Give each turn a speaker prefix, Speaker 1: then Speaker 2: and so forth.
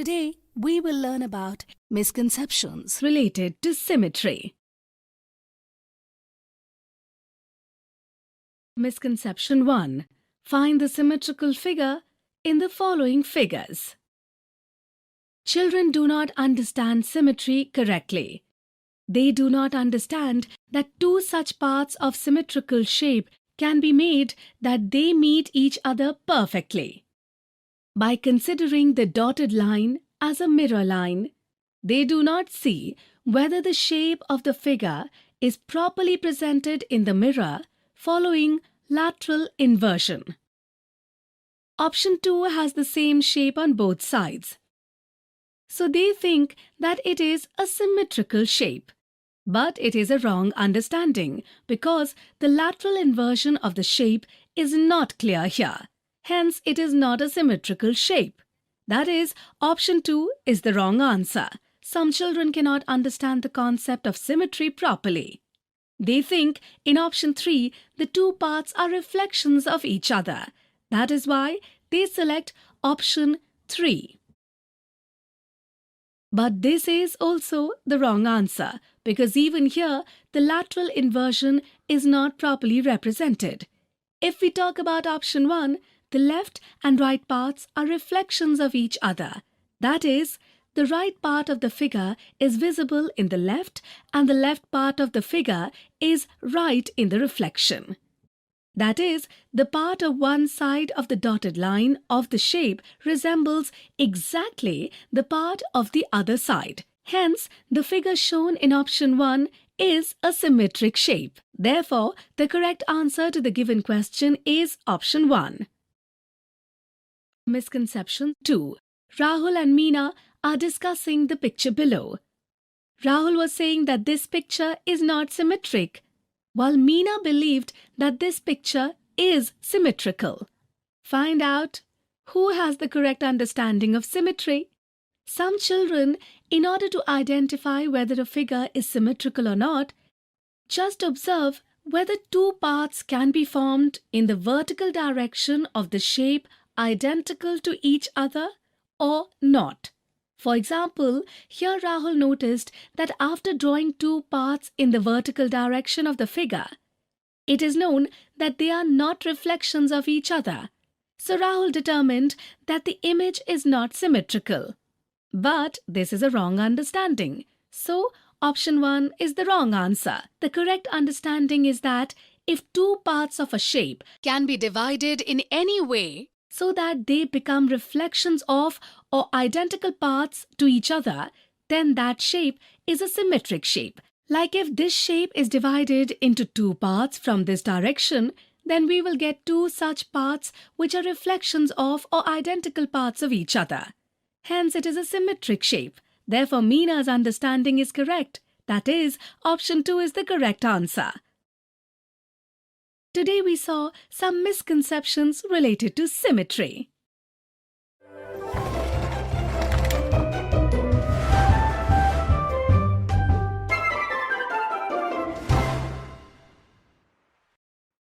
Speaker 1: Today, we will learn about misconceptions
Speaker 2: related to symmetry. Misconception 1. Find the symmetrical figure in the following figures. Children do not understand symmetry correctly. They do not understand that two such parts of symmetrical shape can be made that they meet each other perfectly. By considering the dotted line as a mirror line, they do not see whether the shape of the figure is properly presented in the mirror following lateral inversion. Option 2 has the same shape on both sides. So they think that it is a symmetrical shape. But it is a wrong understanding because the lateral inversion of the shape is not clear here. Hence, it is not a symmetrical shape. That is, option 2 is the wrong answer. Some children cannot understand the concept of symmetry properly. They think in option 3, the two parts are reflections of each other. That is why they select option 3. But this is also the wrong answer because even here, the lateral inversion is not properly represented. If we talk about option 1, the left and right parts are reflections of each other. That is, the right part of the figure is visible in the left and the left part of the figure is right in the reflection. That is, the part of one side of the dotted line of the shape resembles exactly the part of the other side. Hence, the figure shown in option 1 is a symmetric shape. Therefore, the correct answer to the given question is option 1. Misconception 2. Rahul and Meena are discussing the picture below. Rahul was saying that this picture is not symmetric, while Meena believed that this picture is symmetrical. Find out who has the correct understanding of symmetry. Some children, in order to identify whether a figure is symmetrical or not, just observe whether two parts can be formed in the vertical direction of the shape identical to each other or not. For example, here Rahul noticed that after drawing two parts in the vertical direction of the figure, it is known that they are not reflections of each other. So Rahul determined that the image is not symmetrical. But this is a wrong understanding. So option 1 is the wrong answer. The correct understanding is that if two parts of a shape can be divided in any way so that they become reflections of or identical parts to each other, then that shape is a symmetric shape. Like if this shape is divided into two parts from this direction, then we will get two such parts which are reflections of or identical parts of each other. Hence, it is a symmetric shape. Therefore, Meena's understanding is correct. That is, option 2 is the correct answer. Today we saw some misconceptions related to symmetry.